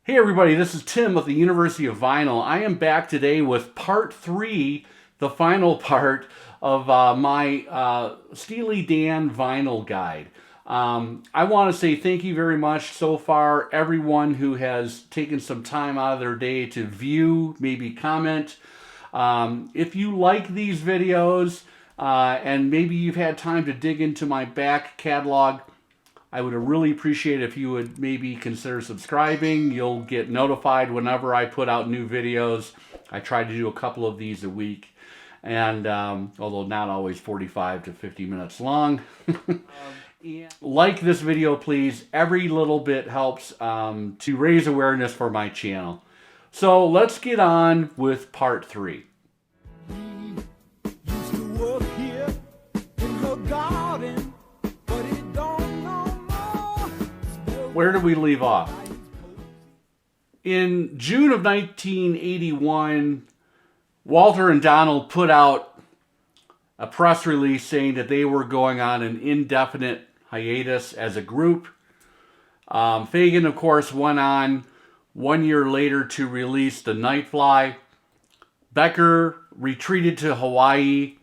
Hey everybody, this is Tim of the University of Vinyl. I am back today with part 3, the final part of my Steely Dan vinyl guide. I want to say thank you very much so far, everyone who has taken some time out of their day to view, maybe comment. If you like these videos and maybe you've had time to dig into my back catalog, I would really appreciate if you would maybe consider subscribing. You'll get notified whenever I put out new videos. I try to do a couple of these a week, and although not always 45 to 50 minutes long. Like this video, please. Every little bit helps to raise awareness for my channel. So let's get on with part 3. Where did we leave off? In June of 1981, Walter and Donald put out a press release saying that they were going on an indefinite hiatus as a group. Fagen, of course, went on 1 year later to release The Nightfly. Becker retreated to Hawaii,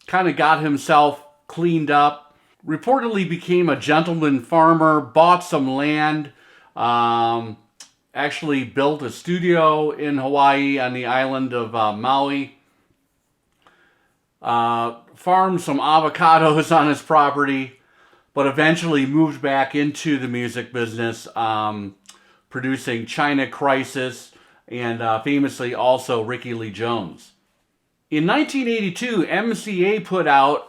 kind of got himself cleaned up, reportedly became a gentleman farmer, bought some land, actually built a studio in Hawaii on the island of Maui, farmed some avocados on his property, but eventually moved back into the music business, producing China Crisis and famously also Ricky Lee Jones. In 1982, MCA put out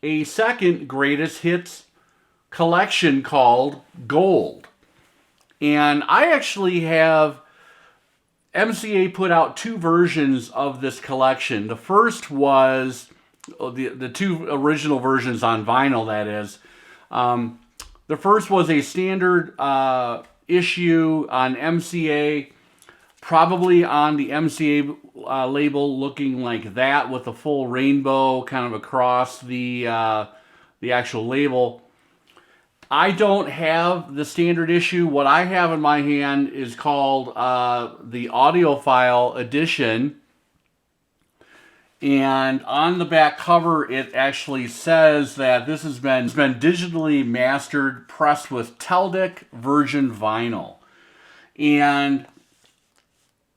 a second greatest hits collection called Gold. And I actually have MCA put out 2 versions of this collection. The first was the 2 original versions on vinyl, that is. The first was a standard issue on MCA, probably on the MCA label, looking like that with a full rainbow kind of across the actual label. I don't have the standard issue. What I have in my hand is called the audiophile edition. And on the back cover, it actually says that this has been digitally mastered, pressed with Teldec virgin vinyl. And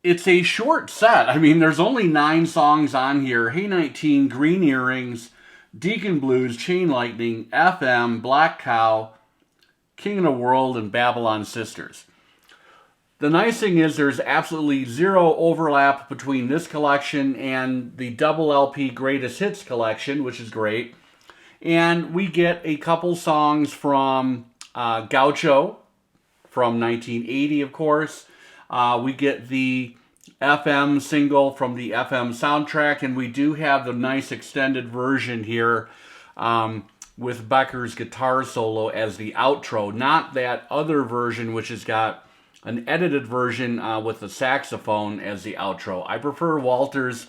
it's a short set. I mean, there's only 9 songs on here. Hey 19, Green Earrings, Deacon Blues, Chain Lightning, FM, Black Cow, King of the World, and Babylon Sisters. The nice thing is there's absolutely zero overlap between this collection and the double LP Greatest Hits collection, which is great. And we get a couple songs from Gaucho from 1980, of course. We get the FM single from the FM soundtrack, and we do have the nice extended version here with Becker's guitar solo as the outro, not that other version which has got an edited version with the saxophone as the outro. I prefer Walter's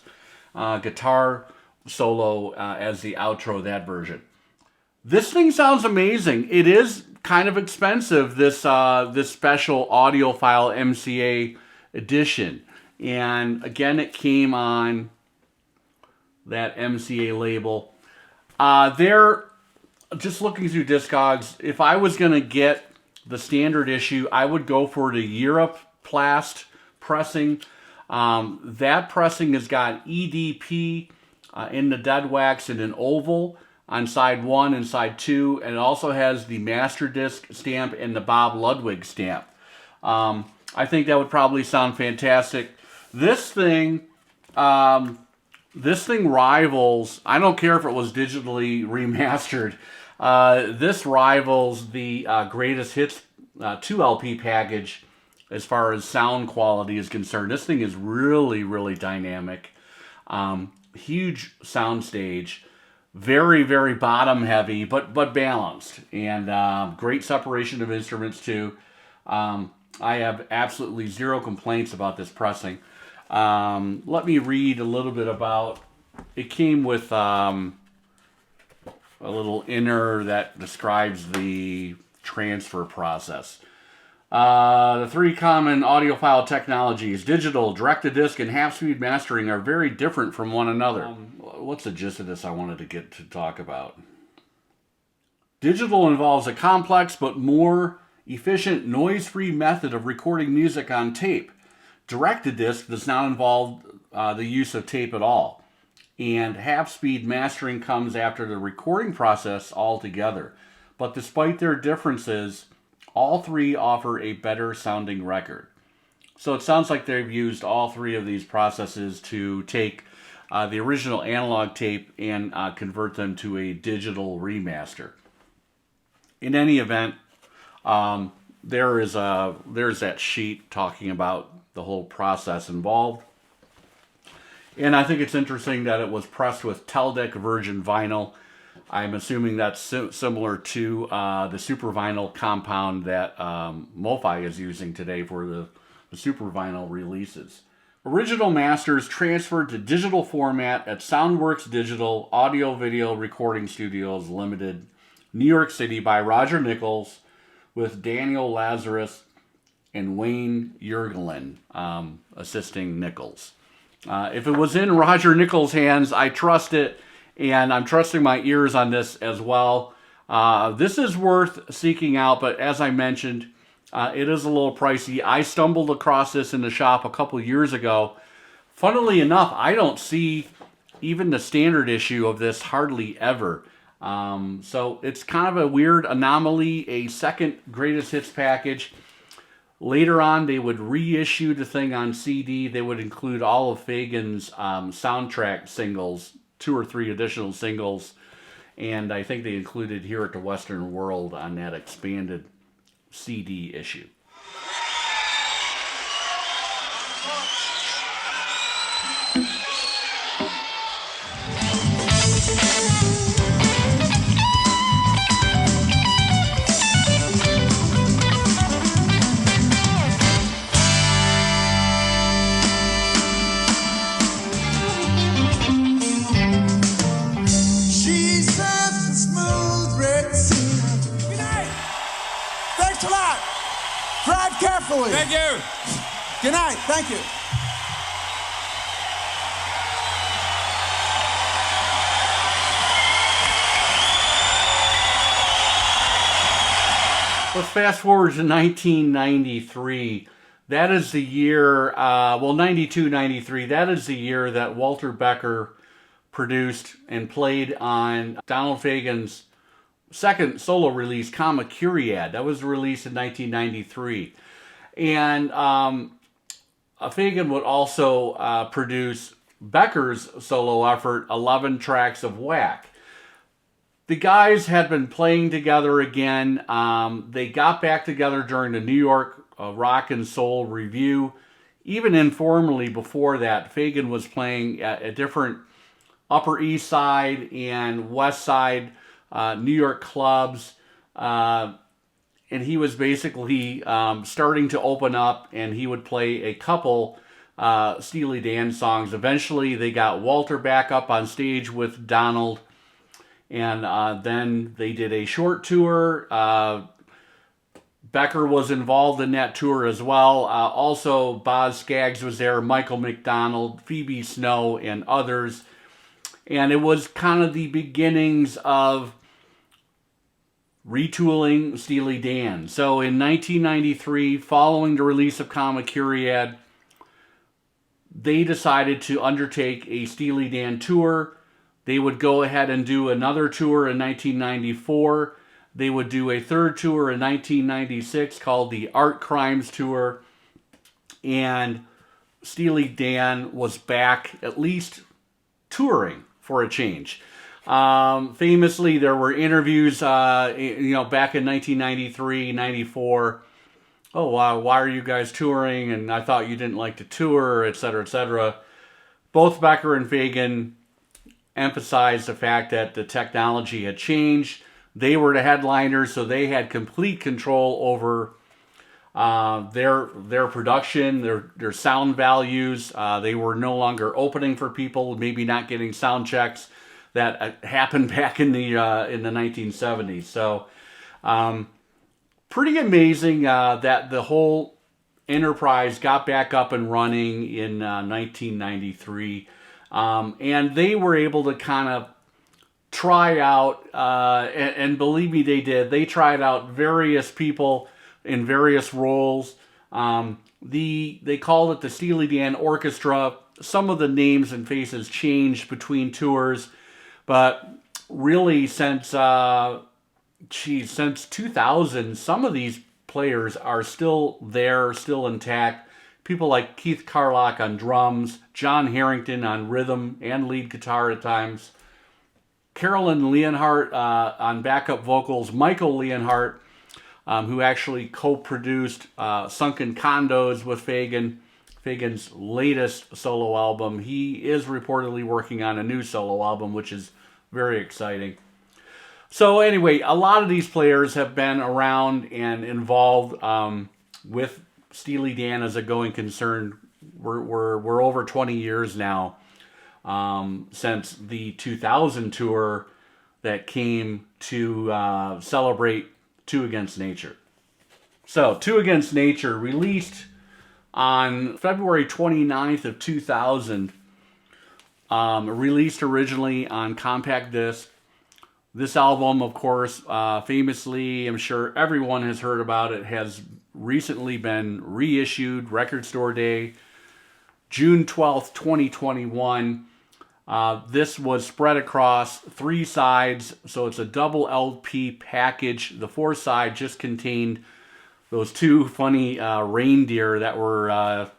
guitar solo as the outro, that version. This thing sounds amazing. It is kind of expensive, this special audiophile MCA edition. And again, it came on that MCA label. They're just looking through Discogs. If I was going to get the standard issue, I would go for the Europlast pressing. That pressing has got EDP in the dead wax and an oval on side 1 and side 2, and it also has the master disc stamp and the Bob Ludwig stamp. I think that would probably sound fantastic. This thing rivals, I don't care if it was digitally remastered, this rivals the Greatest Hits 2 LP package as far as sound quality is concerned. This thing is really, really dynamic. Huge soundstage. Very, very bottom heavy, but balanced. And great separation of instruments too. I have absolutely zero complaints about this pressing. Let me read a little bit about, it came with a little inner that describes the transfer process. The three common audiophile technologies, digital, direct-to-disc, and half-speed mastering, are very different from one another. What's the gist of this I wanted to get to talk about? Digital involves a complex but more efficient, noise-free method of recording music on tape. Direct-to-disc does not involve the use of tape at all. And half-speed mastering comes after the recording process altogether. But despite their differences, all three offer a better sounding record. So it sounds like they've used all three of these processes to take the original analog tape and convert them to a digital remaster. In any event, there's that sheet talking about the whole process involved. And I think it's interesting that it was pressed with Teldec virgin vinyl. I'm assuming that's similar to the super vinyl compound that MoFi is using today for the super vinyl releases. Original masters transferred to digital format at Soundworks Digital Audio Video Recording Studios Limited, New York City, by Roger Nichols, with Daniel Lazarus and Wayne Yergelin assisting Nichols. If it was in Roger Nichols' hands, I trust it. And I'm trusting my ears on this as well. This is worth seeking out, but as I mentioned, it is a little pricey. I stumbled across this in the shop a couple years ago. Funnily enough, I don't see even the standard issue of this hardly ever. So it's kind of a weird anomaly, a second greatest hits package. Later on, they would reissue the thing on CD. They would include all of Fagen's soundtrack singles, 2 or 3 additional singles, and I think they included Here at the Western World on that expanded CD issue. Carefully. Thank you. Good night. Thank you. Let's fast forward to 1993. That is the year, 92, 93. That is the year that Walter Becker produced and played on Donald Fagen's second solo release, Kamakuriad. That was released in 1993. And Fagen would also produce Becker's solo effort, 11 Tracks of Whack. The guys had been playing together again. They got back together during the New York Rock and Soul Review. Even informally before that, Fagen was playing at different Upper East Side and West Side New York clubs. And he was basically starting to open up, and he would play a couple Steely Dan songs. Eventually, they got Walter back up on stage with Donald, and then they did a short tour. Becker was involved in that tour as well. Also, Boz Scaggs was there, Michael McDonald, Phoebe Snow, and others. And it was kind of the beginnings of retooling Steely Dan. So in 1993, following the release of Kamakuriad, they decided to undertake a Steely Dan tour. They would go ahead and do another tour in 1994. They would do a third tour in 1996 called the Art Crimes Tour. And Steely Dan was back, at least touring for a change. Famously, there were interviews, back in 1993, 94. Oh, wow, why are you guys touring? And I thought you didn't like to tour, etc., etc. Both Becker and Fagen emphasized the fact that the technology had changed. They were the headliners, so they had complete control over their production, their sound values. They were no longer opening for people, maybe not getting sound checks that happened back in the 1970s. So pretty amazing that the whole enterprise got back up and running in 1993. And they were able to kind of try out, and believe me, they did. They tried out various people in various roles. They called it the Steely Dan Orchestra. Some of the names and faces changed between tours, but really since 2000, some of these players are still there, still intact. People like Keith Carlock on drums, John Harrington on rhythm and lead guitar at times, Carolyn Leonhardt on backup vocals, Michael Leonhardt, who actually co-produced Sunken Condos with Fagen's latest solo album. He is reportedly working on a new solo album, which is very exciting. So anyway, a lot of these players have been around and involved with Steely Dan as a going concern. We're over 20 years now since the 2000 tour that came to celebrate Two Against Nature. So Two Against Nature, released on February 29th of 2000, released originally on compact disc. This album, of course, famously, I'm sure everyone has heard about it, has recently been reissued, Record Store Day, June 12th, 2021. This was spread across 3 sides, so it's a double LP package. The 4th side just contained those 2 funny reindeer that were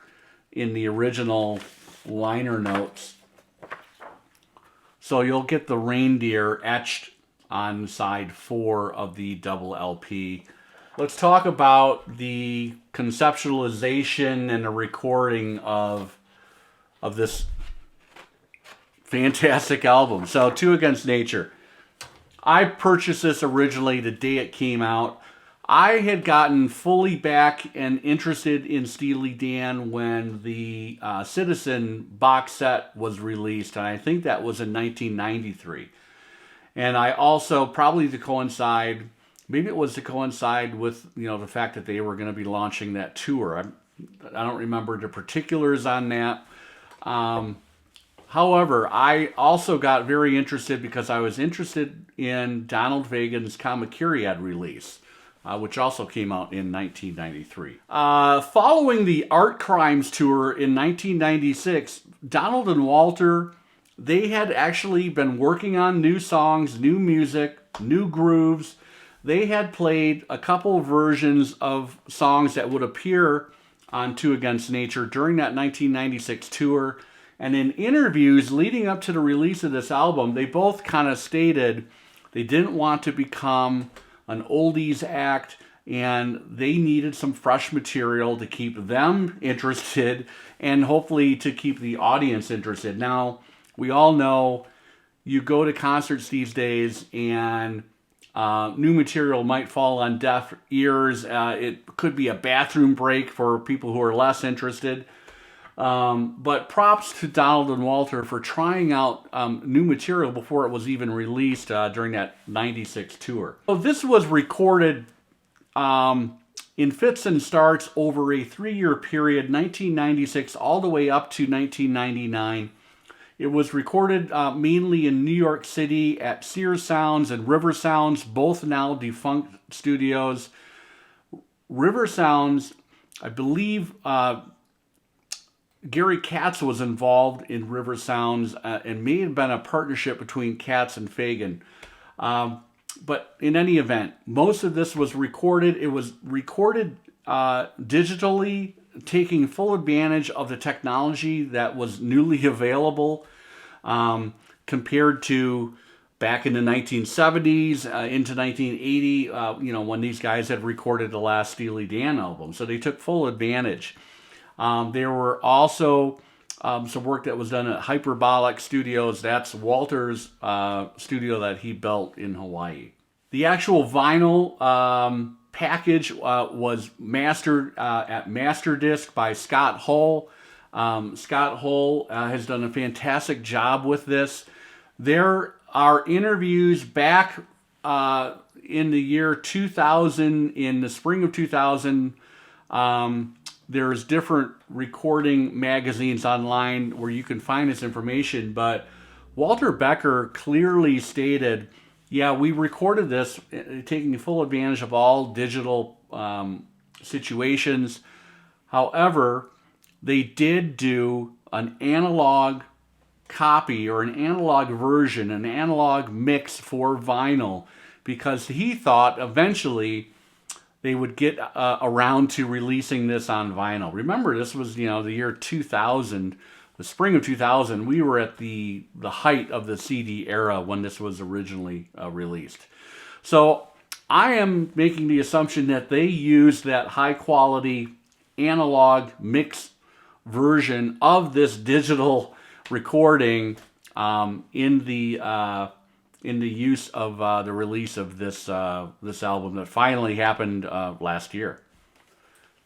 in the original liner notes. So you'll get the reindeer etched on side 4 of the double LP. Let's talk about the conceptualization and the recording of this fantastic album. So Two Against Nature. I purchased this originally the day it came out. I had gotten fully back and interested in Steely Dan when the Citizen box set was released, and I think that was in 1993. And I also, probably to coincide, maybe it was to coincide with, the fact that they were going to be launching that tour. I don't remember the particulars on that. However, I also got very interested because I was interested in Donald Fagen's Kamakiriad release, which also came out in 1993. Following the Art Crimes tour in 1996, Donald and Walter, they had actually been working on new songs, new music, new grooves. They had played a couple versions of songs that would appear on Two Against Nature during that 1996 tour. And in interviews leading up to the release of this album, they both kind of stated they didn't want to become an oldies act, and they needed some fresh material to keep them interested and hopefully to keep the audience interested. Now, we all know you go to concerts these days and new material might fall on deaf ears. It could be a bathroom break for people who are less interested. But props to Donald and Walter for trying out new material before it was even released during that 96 tour. So this was recorded in fits and starts over a 3-year period, 1996 all the way up to 1999. It was recorded mainly in New York City at Sears Sounds and River Sounds, both now defunct studios. River Sounds, I believe Gary Katz was involved in River Sounds and may have been a partnership between Katz and Fagen. But in any event, most of this was recorded. It was recorded digitally, taking full advantage of the technology that was newly available compared to back in the 1970s into 1980, when these guys had recorded the last Steely Dan album. So they took full advantage. There were also some work that was done at Hyperbolic Studios. That's Walter's studio that he built in Hawaii. The actual vinyl package was mastered at Masterdisc by Scott Hull. Scott Hull has done a fantastic job with this. There are interviews back in the year 2000, in the spring of 2000, there's different recording magazines online where you can find this information, but Walter Becker clearly stated, yeah, we recorded this taking full advantage of all digital situations. However, they did do an analog copy or an analog version, an analog mix for vinyl, because he thought eventually they would get around to releasing this on vinyl. Remember, this was, the year 2000, the spring of 2000. We were at the height of the CD era when this was originally released. So I am making the assumption that they used that high quality analog mix version of this digital recording in the use of the release of this album that finally happened last year.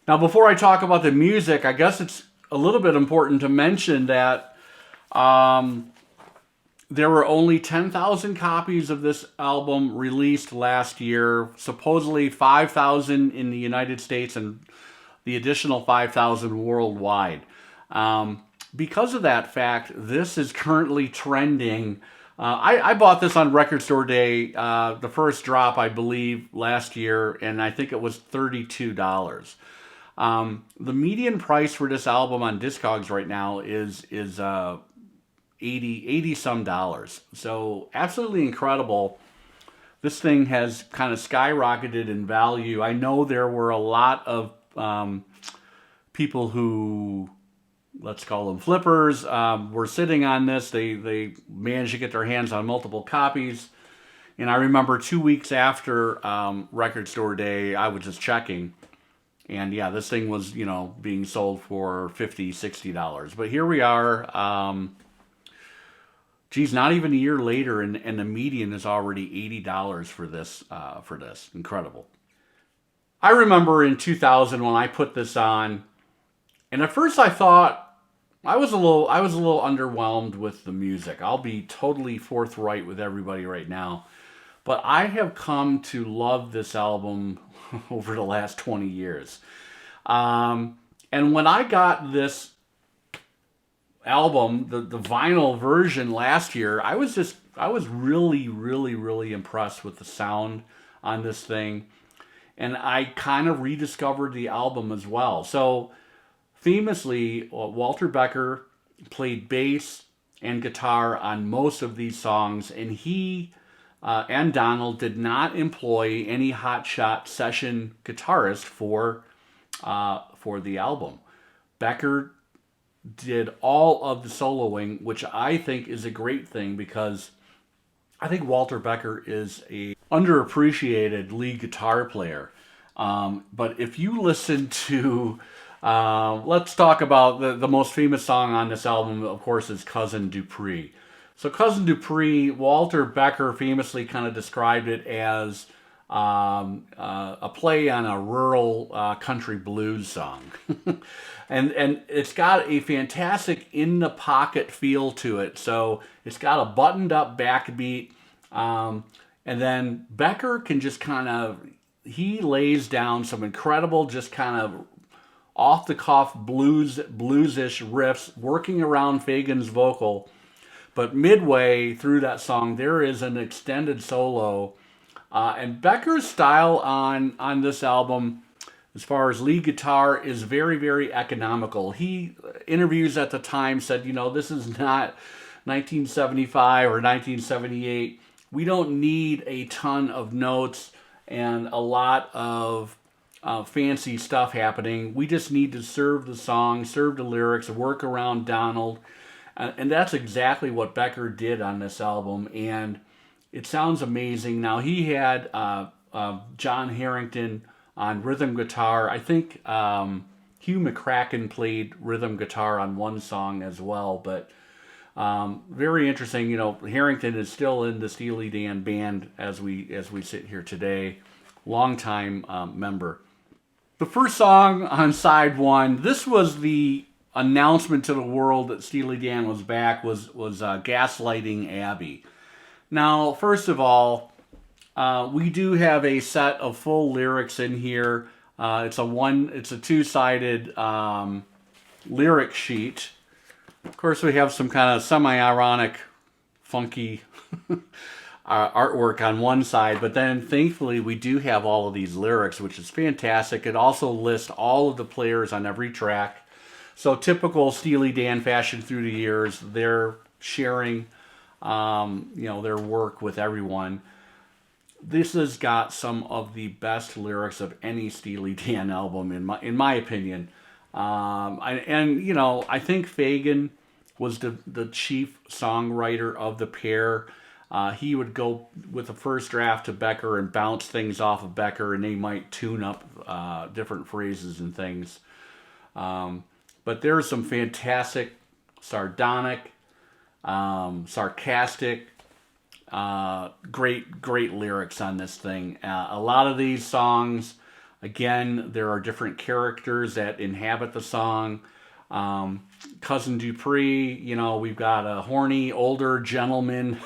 Now, before I talk about the music, I guess it's a little bit important to mention that there were only 10,000 copies of this album released last year, supposedly 5,000 in the United States and the additional 5,000 worldwide. Because of that fact, this is currently trending. I bought this on Record Store Day, the first drop, I believe, last year, and I think it was $32. The median price for this album on Discogs right now is 80 some dollars. So absolutely incredible. This thing has kind of skyrocketed in value. I know there were a lot of people who, let's call them flippers, were sitting on this. They managed to get their hands on multiple copies. And I remember 2 weeks after Record Store Day, I was just checking. And yeah, this thing was, being sold for $50, $60. But here we are, not even a year later, and the median is already $80 for this. Incredible. I remember in 2000 when I put this on, and at first I thought I was a little underwhelmed with the music. I'll be totally forthright with everybody right now. But I have come to love this album over the last 20 years. And when I got this album, the vinyl version last year, I was really, really, really impressed with the sound on this thing. And I kind of rediscovered the album as well. So famously, Walter Becker played bass and guitar on most of these songs, and he and Donald did not employ any hotshot session guitarist for the album. Becker did all of the soloing, which I think is a great thing, because I think Walter Becker is a underappreciated lead guitar player. But if you listen to, let's talk about the most famous song on this album, of course, is Cousin Dupree. So Cousin Dupree, Walter Becker famously kind of described it as a play on a rural country blues song. and it's got a fantastic in-the-pocket feel to it. So it's got a buttoned-up backbeat. And then Becker can just kind of, he lays down some incredible, just kind of off-the-cuff bluesish riffs, working around Fagen's vocal. But midway through that song, there is an extended solo. And Becker's style on this album, as far as lead guitar, is very, very economical. He, interviews at the time, said, this is not 1975 or 1978. We don't need a ton of notes and a lot of fancy stuff happening. We just need to serve the song, serve the lyrics, work around Donald. And that's exactly what Becker did on this album, and it sounds amazing. Now, he had John Harrington on rhythm guitar. I think Hugh McCracken played rhythm guitar on one song as well, but very interesting. Harrington is still in the Steely Dan band as we sit here today, longtime member. The first song on side one, this was the announcement to the world that Steely Dan was back, was Gaslighting Abby. Now, first of all, We do have a set of full lyrics in here. It's a two-sided lyric sheet. Of course, we have some kind of semi-ironic, funky artwork on one side, but then thankfully we do have all of these lyrics, which is fantastic. It also lists all of the players on every track. So typical Steely Dan fashion through the years, they're sharing, their work with everyone. This has got some of the best lyrics of any Steely Dan album, in my opinion. I think Fagan was the chief songwriter of the pair. He would go with the first draft to Becker and bounce things off of Becker, and they might tune up different phrases and things. But there's some fantastic, sardonic, sarcastic, great lyrics on this thing. A lot of these songs, again, there are different characters that inhabit the song. Cousin Dupree, we've got a horny older gentleman,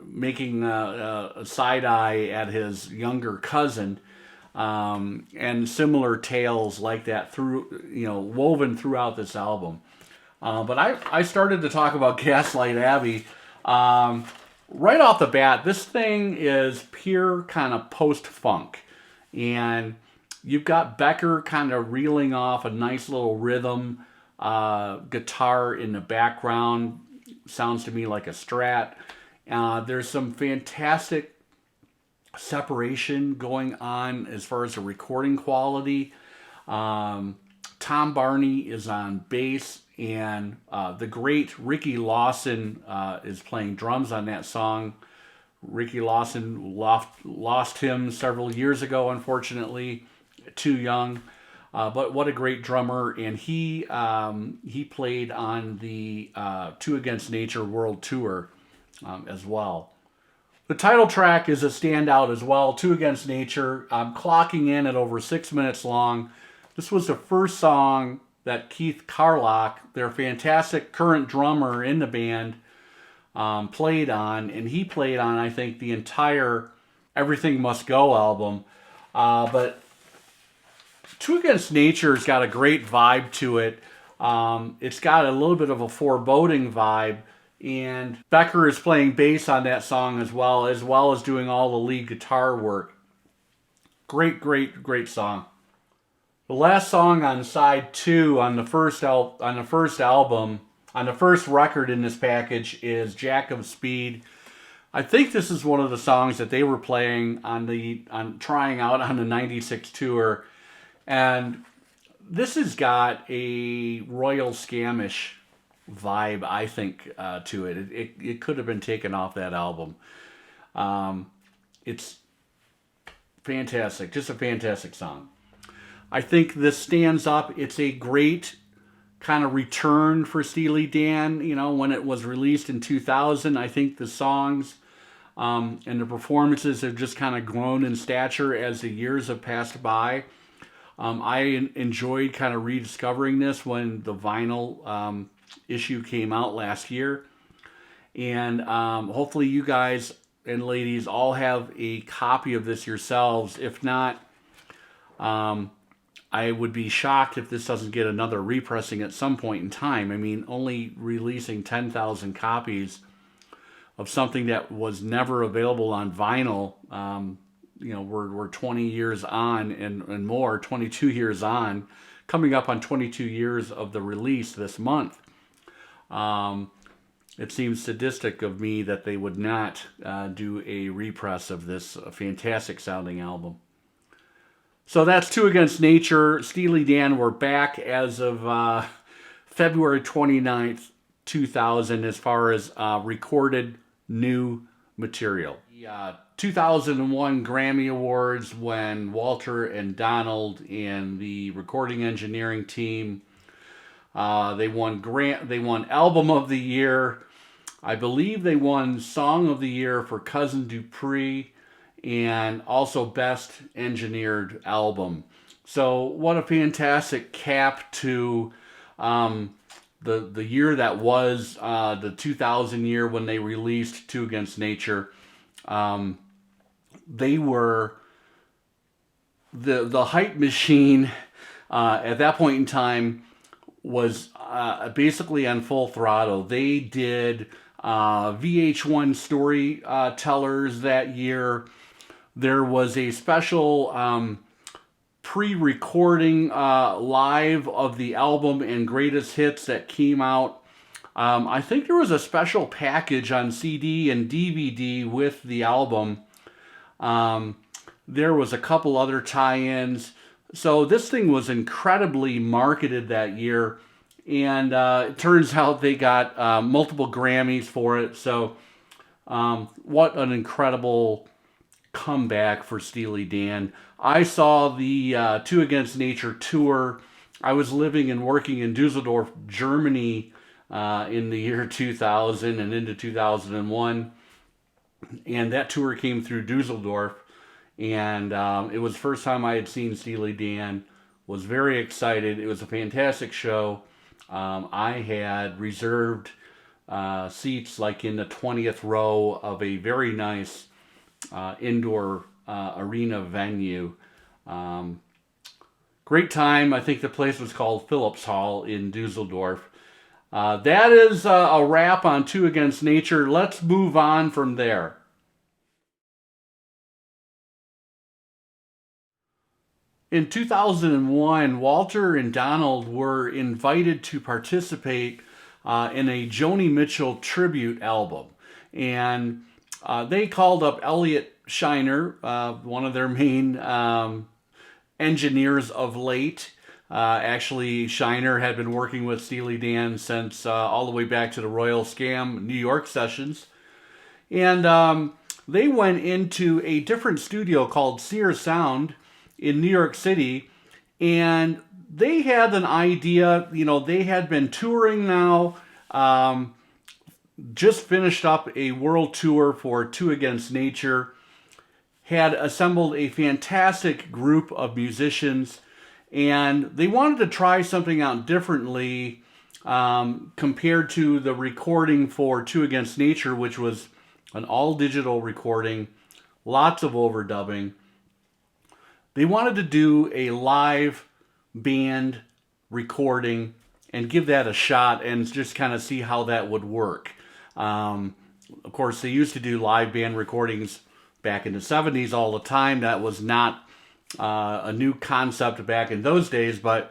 making a side eye at his younger cousin, and similar tales like that woven throughout this album. But I started to talk about Gaslight Abbey. Right off the bat, this thing is pure kind of post-funk. And you've got Becker kind of reeling off a nice little rhythm, guitar in the background. Sounds to me like a Strat. There's some fantastic separation going on as far as the recording quality. Tom Barney is on bass, and the great Ricky Lawson is playing drums on that song. Ricky Lawson lost him several years ago, unfortunately, too young. But what a great drummer, and he played on the Two Against Nature World Tour as well. The title track is a standout as well, Two Against Nature. I'm clocking in at over 6 minutes long. This was the first song that Keith Carlock, their fantastic current drummer in the band, played on. And he played on, I think, the entire Everything Must Go album. But Two Against Nature's got a great vibe to it. It's got a little bit of a foreboding vibe. And Becker is playing bass on that song as well as doing all the lead guitar work. Great song. The last song on side 2 on the first album, on the first record in this package, is Jack of Speed. I think this is one of the songs that they were playing on trying out on the '96 tour, and this has got a Royal Scamish vibe, I think, to it. It could have been taken off that album. It's fantastic, just a fantastic song. I think this stands up. It's a great kind of return for Steely Dan. When it was released in 2000, I think the songs and the performances have just kind of grown in stature as the years have passed by. I enjoyed kind of rediscovering this when the vinyl issue came out last year. And hopefully you guys and ladies all have a copy of this yourselves. If not, I would be shocked if this doesn't get another repressing at some point in time. I mean, only releasing 10,000 copies of something that was never available on vinyl. We're 20 years on and more, 22 years on, coming up on 22 years of the release this month. It seems sadistic of me that they would not do a repress of this fantastic sounding album. So that's Two Against Nature. Steely Dan were back as of February 29th, 2000 as far as recorded new material. The 2001 Grammy Awards, when Walter and Donald and the recording engineering team, they won Album of the Year. I believe they won Song of the Year for Cousin Dupree, and also Best Engineered Album. So what a fantastic cap to the year that was the 2000 year when they released Two Against Nature. They were the hype machine at that point in time was basically on full throttle. They did VH1 Storytellers that year. There was a special pre-recording live of the album and greatest hits that came out. I think there was a special package on CD and DVD with the album. There was a couple other tie-ins. So this thing was incredibly marketed that year. And it turns out they got multiple Grammys for it. So what an incredible comeback for Steely Dan. I saw the Two Against Nature tour. I was living and working in Dusseldorf, Germany in the year 2000 and into 2001. And that tour came through Dusseldorf. And it was the first time I had seen Steely Dan. Was very excited. It was a fantastic show. I had reserved seats like in the 20th row of a very nice indoor arena venue. Great time. I think the place was called Phillips Hall in Dusseldorf. That is a wrap on Two Against Nature. Let's move on from there. In 2001, Walter and Donald were invited to participate in a Joni Mitchell tribute album. And they called up Elliot Shiner, one of their main engineers of late. Actually, Shiner had been working with Steely Dan since all the way back to the Royal Scam New York sessions. And they went into a different studio called Sear Sound in New York City, and they had an idea. You know, they had been touring now, just finished up a world tour for Two Against Nature, had assembled a fantastic group of musicians, and they wanted to try something out differently compared to the recording for Two Against Nature, which was an all-digital recording, lots of overdubbing. They wanted to do a live band recording and give that a shot and just kind of see how that would work. Of course, they used to do live band recordings back in the 70s all the time. That was not a new concept back in those days, but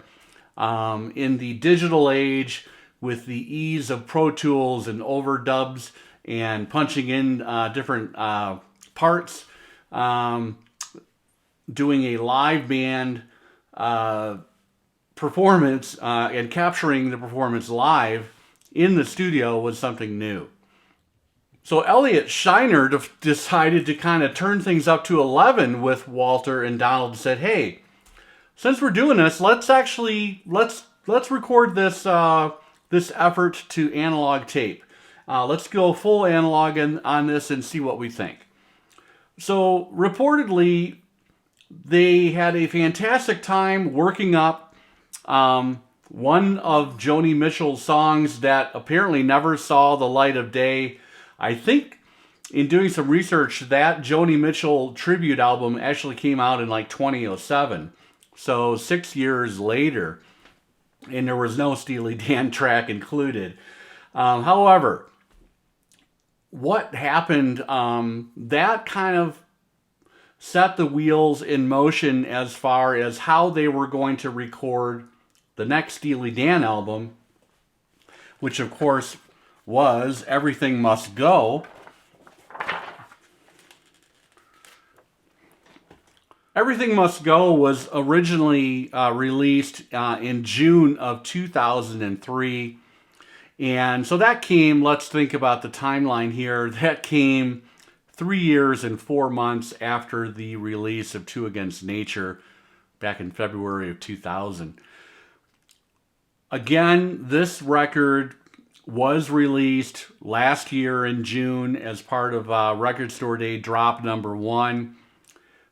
in the digital age, with the ease of Pro Tools and overdubs and punching in different parts, doing a live band performance and capturing the performance live in the studio was something new. So Elliot Shiner decided to kind of turn things up to 11 with Walter and Donald and said, hey, since we're doing this, let's record this this effort to analog tape. Let's go full analog on this and see what we think. So reportedly, they had a fantastic time working up one of Joni Mitchell's songs that apparently never saw the light of day. I think in doing some research, that Joni Mitchell tribute album actually came out in like 2007. So 6 years later, and there was no Steely Dan track included. However, what happened, that kind of set the wheels in motion as far as how they were going to record the next Steely Dan album, which of course was Everything Must Go. Everything Must Go was originally released in June of 2003. And so that came, let's think about the timeline here, that came 3 years and 4 months after the release of Two Against Nature back in February of 2000. Again, this record was released last year in June as part of Record Store Day Drop Number 1.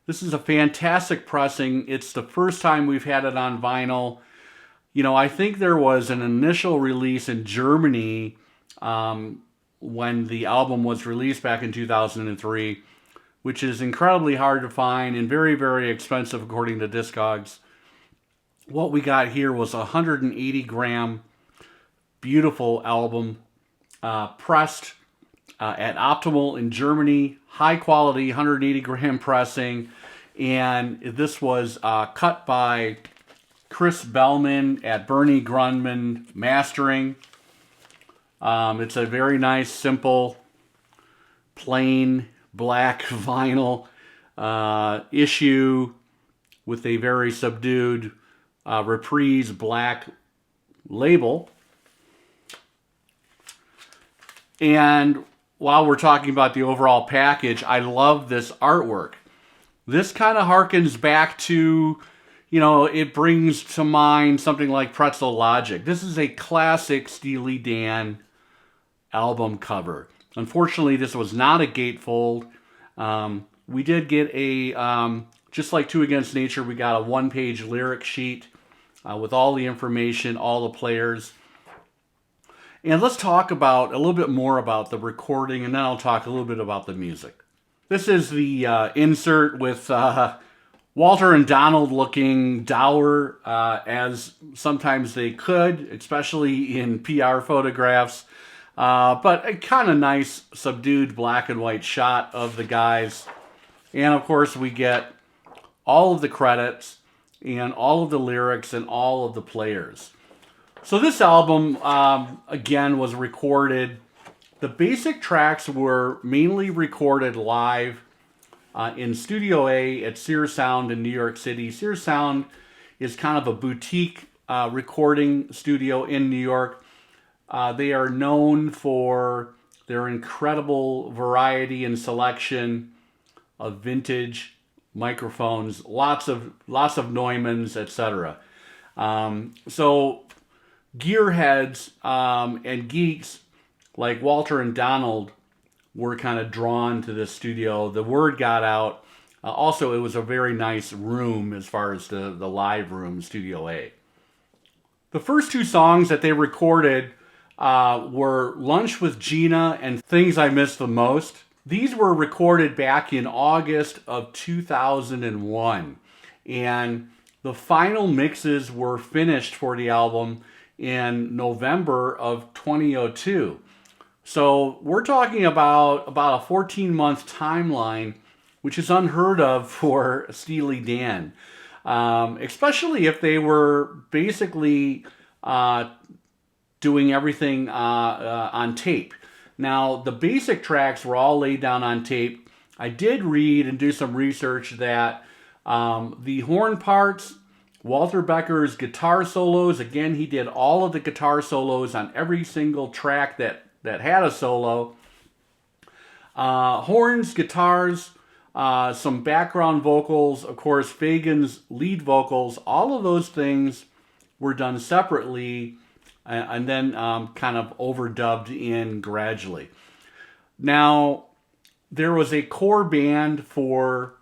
This is a fantastic pressing. It's the first time we've had it on vinyl. I think there was an initial release in Germany when the album was released back in 2003, which is incredibly hard to find and very, very expensive according to Discogs. What we got here was a 180 gram beautiful album, pressed at Optimal in Germany, high quality 180 gram pressing, and this was cut by Chris Bellman at Bernie Grundman Mastering. It's a very nice, simple, plain black vinyl issue with a very subdued reprise black label. And while we're talking about the overall package, I love this artwork. This kind of harkens back to, it brings to mind something like Pretzel Logic. This is a classic Steely Dan album cover. Unfortunately, this was not a gatefold. We did get a, just like Two Against Nature, we got a one-page lyric sheet with all the information, all the players. And let's talk about a little bit more about the recording, and then I'll talk a little bit about the music. This is the insert with Walter and Donald looking dour, as sometimes they could, especially in PR photographs. But a kind of nice, subdued black and white shot of the guys. And of course, we get all of the credits and all of the lyrics and all of the players. So this album, again, was recorded. The basic tracks were mainly recorded live in Studio A at Sears Sound in New York City. Sears Sound is kind of a boutique recording studio in New York. They are known for their incredible variety and selection of vintage microphones, lots of Neumanns, etc. So gearheads and geeks like Walter and Donald were kind of drawn to this studio. The word got out. Also, it was a very nice room as far as the live room, Studio A. The first two songs that they recorded were Lunch with Gina and Things I Miss the Most. These were recorded back in August of 2001. And the final mixes were finished for the album in November of 2002. So we're talking about a 14-month timeline, which is unheard of for Steely Dan, especially if they were basically doing everything on tape. Now, the basic tracks were all laid down on tape. I did read and do some research that the horn parts, Walter Becker's guitar solos, again, he did all of the guitar solos on every single track that had a solo. Horns, guitars, some background vocals, of course, Fagen's lead vocals, all of those things were done separately and then kind of overdubbed in gradually. Now, there was a core band for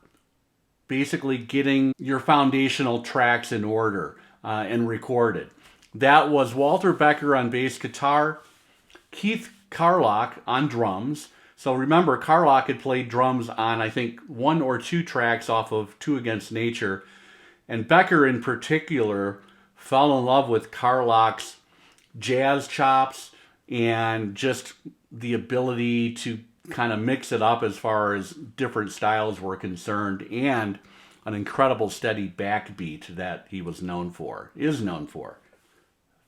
basically getting your foundational tracks in order and recorded. That was Walter Becker on bass guitar, Keith Carlock on drums. So remember, Carlock had played drums on, I think, 1 or 2 tracks off of Two Against Nature. And Becker in particular fell in love with Carlock's jazz chops and just the ability to kind of mix it up as far as different styles were concerned, and an incredible steady backbeat that he is known for.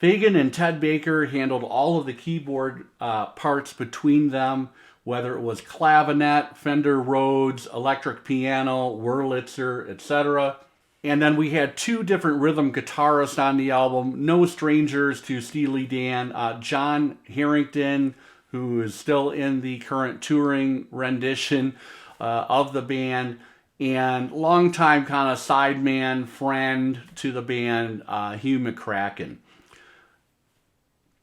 Fagen and Ted Baker handled all of the keyboard parts between them, whether it was clavinet, Fender Rhodes, electric piano, Wurlitzer, etc. And then we had 2 different rhythm guitarists on the album, no strangers to Steely Dan. John Harrington, who is still in the current touring rendition of the band, and longtime kind of sideman friend to the band, Hugh McCracken.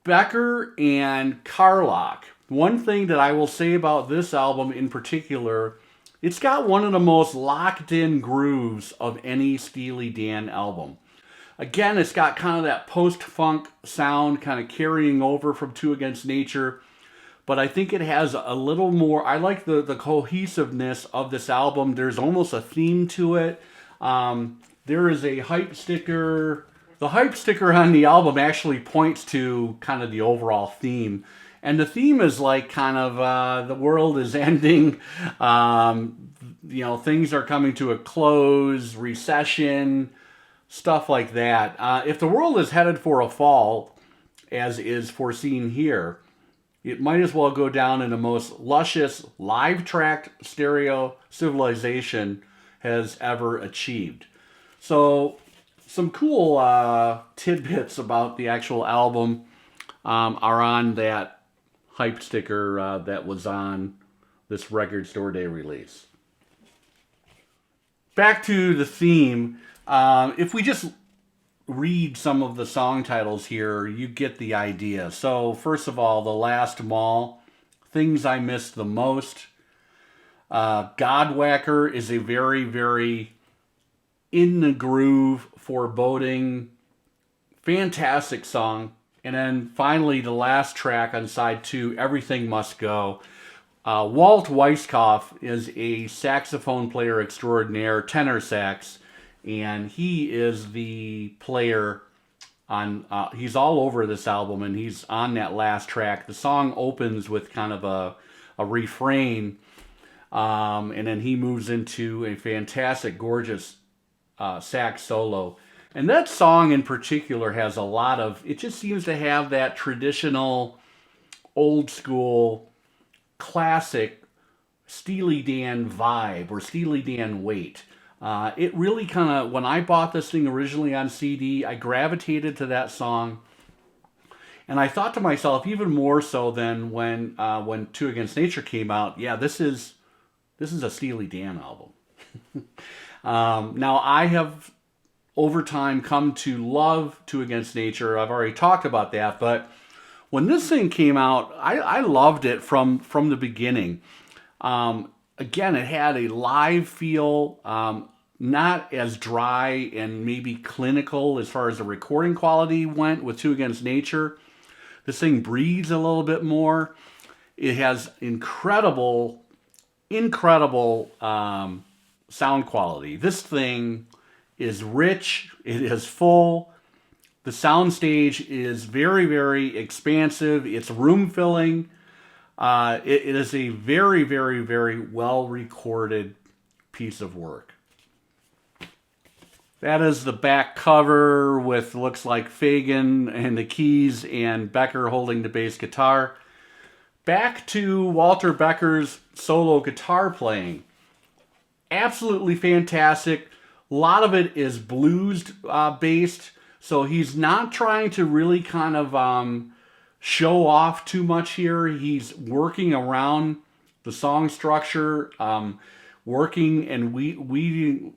Becker and Carlock. One thing that I will say about this album in particular, it's got one of the most locked in grooves of any Steely Dan album. Again, it's got kind of that post-funk sound kind of carrying over from Two Against Nature. But I think it has a little more, I like the cohesiveness of this album. There's almost a theme to it. There is a hype sticker. The hype sticker on the album actually points to kind of the overall theme. And the theme is like kind of the world is ending. Things are coming to a close, recession, stuff like that. If the world is headed for a fall, as is foreseen here, it might as well go down in the most luscious live-tracked stereo civilization has ever achieved. So, some cool tidbits about the actual album are on that hype sticker that was on this Record Store Day release. Back to the theme. If we just read some of the song titles here, you get the idea. So, first of all, The Last Mall, Things I Missed the Most. Godwhacker is a very, very in the groove, foreboding, fantastic song. And then finally, the last track on side 2, Everything Must Go. Walt Weiskopf is a saxophone player extraordinaire, tenor sax, and he is the player on, he's all over this album, and he's on that last track. The song opens with kind of a refrain, and then he moves into a fantastic, gorgeous sax solo. And that song in particular has a lot of, it just seems to have that traditional, old school, classic Steely Dan vibe or Steely Dan weight. It really kind of, when I bought this thing originally on CD, I gravitated to that song. And I thought to myself, even more so than when Two Against Nature came out, yeah, this is a Steely Dan album. Now, I have, over time, come to love Two Against Nature. I've already talked about that, but when this thing came out, I loved it from the beginning. Again, it had a live feel, not as dry and maybe clinical as far as the recording quality went with Two Against Nature. This thing breathes a little bit more. It has incredible sound quality. This thing is rich. It is full. The soundstage is very, very expansive. It's room filling. It is a very, very, very well recorded piece of work. That is the back cover with, looks like Fagen and the keys and Becker holding the bass guitar. Back to Walter Becker's solo guitar playing. Absolutely fantastic. A lot of it is blues based, so he's not trying to really kind of show off too much here. He's working around the song structure, working and weaving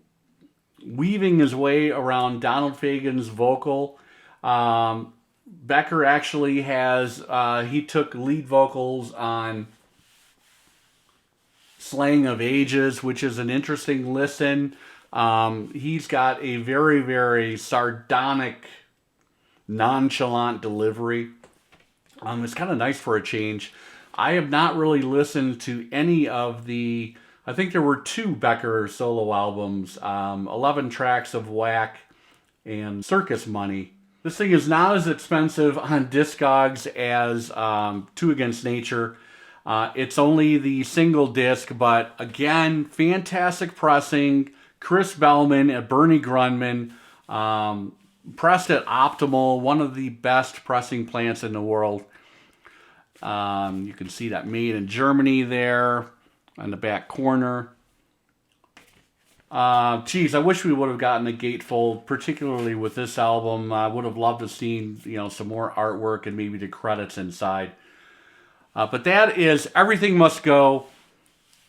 his way around Donald Fagen's vocal. Becker actually has, he took lead vocals on Slaying of Ages, which is an interesting listen. He's got a very, very sardonic, nonchalant delivery. It's kind of nice for a change. I have not really listened to any of the, I think there were 2 Becker solo albums, 11 tracks of Whack and Circus Money. This thing is not as expensive on Discogs as Two Against Nature. It's only the single disc, but again, fantastic pressing. Chris Bellman and Bernie Grundman pressed at Optimal, one of the best pressing plants in the world. You can see that made in Germany there on the back corner. Geez, I wish we would have gotten a gatefold, particularly with this album. I would have loved to have seen, some more artwork and maybe the credits inside. But that is Everything Must Go.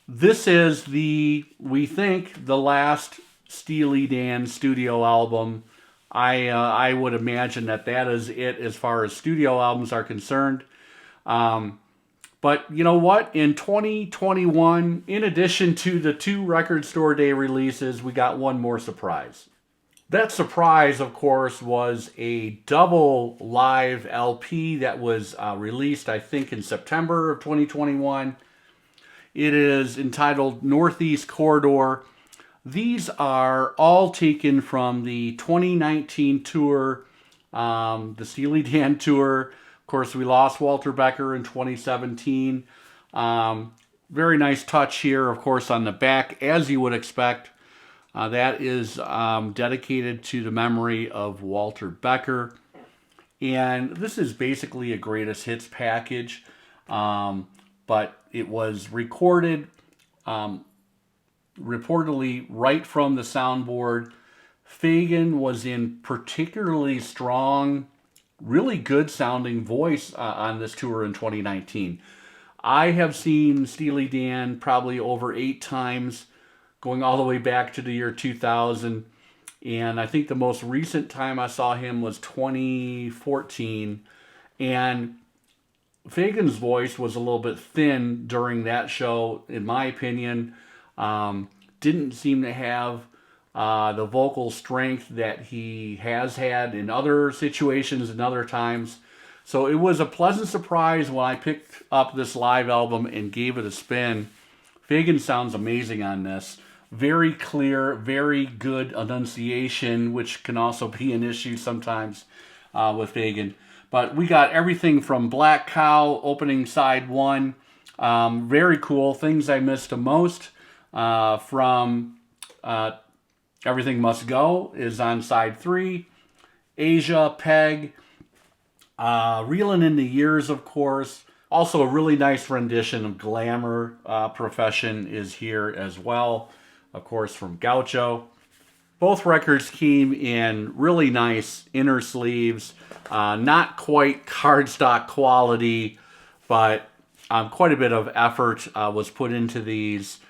This is we think, the last Steely Dan studio album. I would imagine that is it as far as studio albums are concerned. But you know what? In 2021, in addition to the 2 Record Store Day releases, we got one more surprise. That surprise, of course, was a double live LP that was released, I think, in September of 2021. It is entitled Northeast Corridor. These are all taken from the 2019 tour, the Steely Dan Tour. Of course, we lost Walter Becker in 2017. Very nice touch here, of course, on the back, as you would expect. That is dedicated to the memory of Walter Becker. And this is basically a greatest hits package, but it was recorded reportedly right from the soundboard. Fagen was in particularly strong, really good sounding voice on this tour in 2019. I have seen Steely Dan probably over 8 times, going all the way back to the year 2000. And I think the most recent time I saw him was 2014. And Fagen's voice was a little bit thin during that show, in my opinion. Didn't seem to have the vocal strength that he has had in other situations and other times. So it was a pleasant surprise when I picked up this live album and gave it a spin. Fagen sounds amazing on this. Very clear, very good enunciation, which can also be an issue sometimes with Fagen. But we got everything from Black Cow, opening side 1. Very cool. Things I missed the most from Everything Must Go is on side 3. Asia, Peg, Reelin' in the Years, of course. Also a really nice rendition of Glamour Profession is here as well. Of course, from Gaucho. Both records came in really nice inner sleeves. Not quite cardstock quality, but quite a bit of effort was put into these.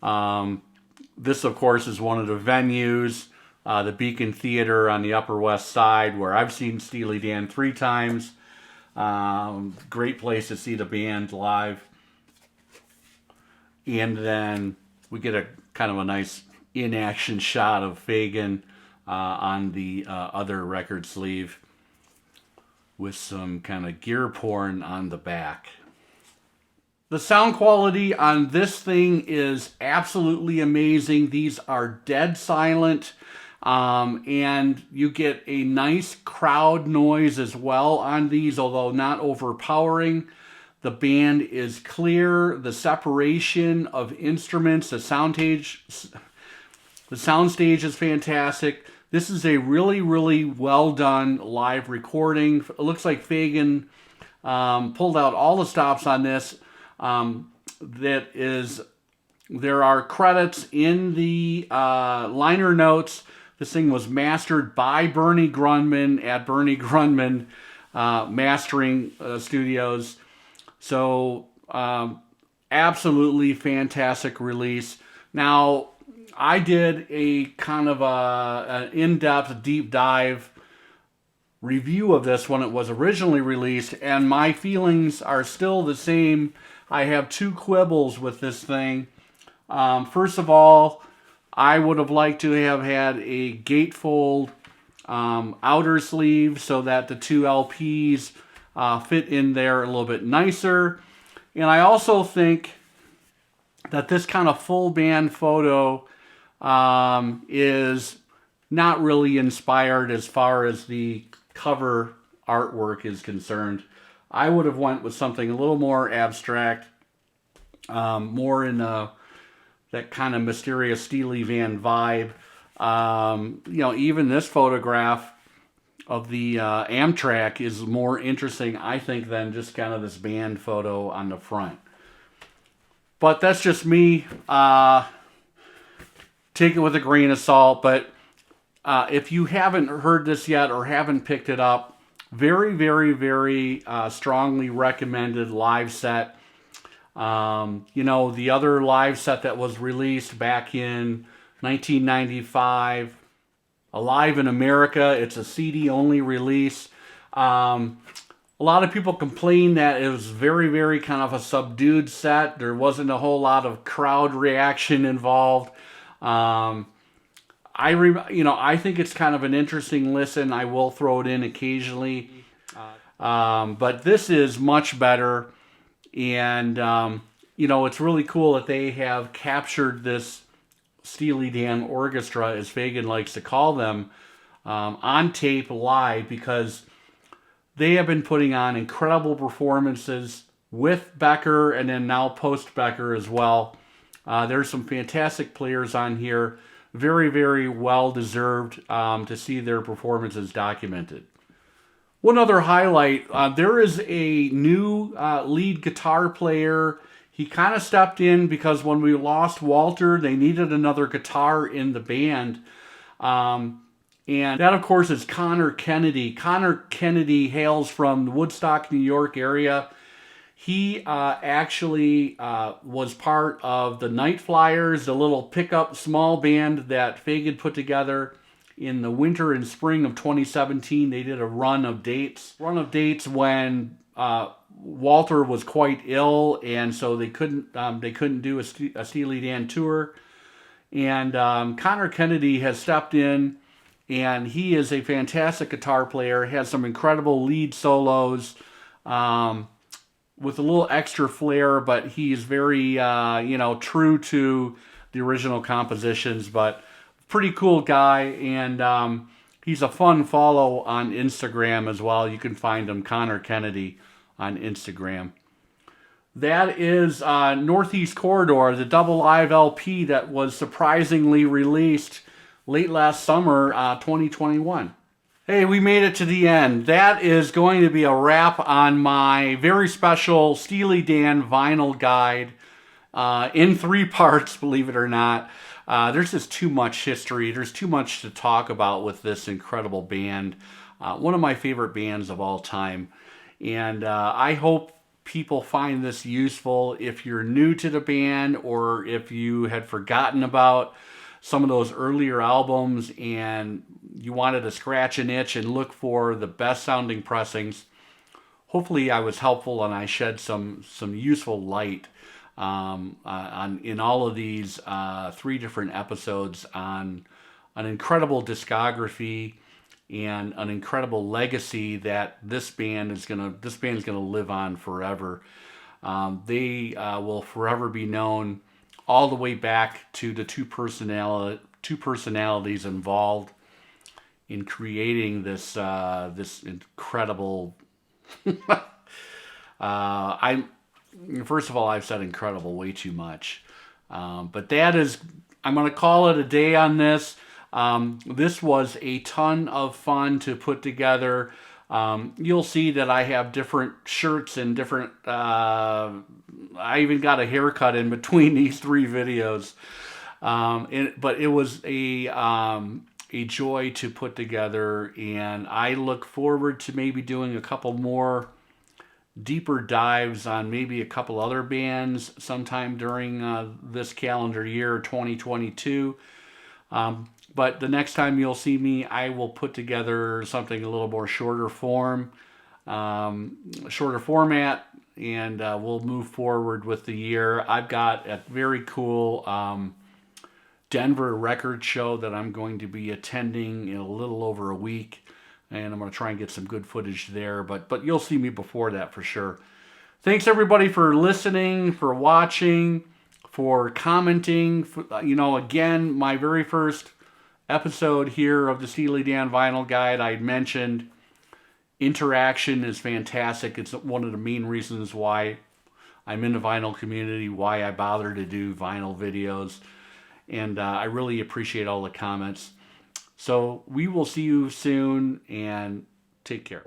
This, of course, is one of the venues, the Beacon Theater on the Upper West Side, where I've seen Steely Dan 3 times. Great place to see the band live. And then we get a kind of a nice in-action shot of Fagen on the other record sleeve with some kind of gear porn on the back. The sound quality on this thing is absolutely amazing. These are dead silent, and you get a nice crowd noise as well on these, although not overpowering. The band is clear. The separation of instruments, the soundstage is fantastic. This is a really, really well done live recording. It looks like Fagen pulled out all the stops on this. There are credits in the liner notes. This thing was mastered by Bernie Grundman at Bernie Grundman Mastering Studios. So, absolutely fantastic release. Now, I did a kind of an in-depth, deep dive review of this when it was originally released, and my feelings are still the same. I have 2 quibbles with this thing. First of all, I would have liked to have had a gatefold outer sleeve so that the 2 LPs fit in there a little bit nicer. And I also think that this kind of full band photo is not really inspired as far as the cover artwork is concerned. I would have went with something a little more abstract, more in that kind of mysterious Steely Dan vibe. Even this photograph of the Amtrak is more interesting, I think, than just kind of this band photo on the front. But that's just me. Take it with a grain of salt. But if you haven't heard this yet or haven't picked it up, very, very, very strongly recommended live set. The other live set that was released back in 1995, Alive in America, it's a CD-only release. A lot of people complain that it was very, very kind of a subdued set. There wasn't a whole lot of crowd reaction involved. I think it's kind of an interesting listen. I will throw it in occasionally. But this is much better. And, it's really cool that they have captured this Steely Dan orchestra, as Fagan likes to call them, on tape live, because they have been putting on incredible performances with Becker and then now post-Becker as well. There's some fantastic players on here. Very, very well-deserved to see their performances documented. One other highlight, there is a new lead guitar player. He kind of stepped in because when we lost Walter, they needed another guitar in the band. And that, of course, is Connor Kennedy. Connor Kennedy hails from the Woodstock, New York area. He actually was part of the Night Flyers, the little pickup small band that Fagan put together in the winter and spring of 2017. They did a run of dates when Walter was quite ill, and so they couldn't do a Steely Dan tour. And Connor Kennedy has stepped in, and he is a fantastic guitar player. Has some incredible lead solos with a little extra flair, but he's very true to the original compositions. But pretty cool guy, and he's a fun follow on Instagram as well. You can find him, Connor Kennedy, on Instagram. That is Northeast Corridor, the double live LP that was surprisingly released late last summer, 2021. Hey, we made it to the end. That is going to be a wrap on my very special Steely Dan vinyl guide in 3 parts, believe it or not. There's just too much history. There's too much to talk about with this incredible band. One of my favorite bands of all time. And I hope people find this useful. If you're new to the band, or if you had forgotten about some of those earlier albums and you wanted to scratch an itch and look for the best sounding pressings, hopefully I was helpful and I shed some useful light in all of these 3 different episodes on an incredible discography and an incredible legacy that this band is gonna live on forever. They will forever be known all the way back to the two personalities involved in creating this this incredible. First of all, I've said incredible way too much, but that is, I'm going to call it a day on this. This was a ton of fun to put together. You'll see that I have different shirts and different, I even got a haircut in between these 3 videos. But it was a joy to put together, and I look forward to maybe doing a couple more deeper dives on maybe a couple other bands sometime during this calendar year, 2022. But the next time you'll see me, I will put together something a little more shorter format, and we'll move forward with the year. I've got a very cool Denver record show that I'm going to be attending in a little over a week, and I'm going to try and get some good footage there, but you'll see me before that for sure. Thanks everybody for listening, for watching, for commenting. Again, my very first episode here of the Steely Dan Vinyl Guide, I mentioned interaction is fantastic. It's one of the main reasons why I'm in the vinyl community, why I bother to do vinyl videos, and I really appreciate all the comments. So we will see you soon, and take care.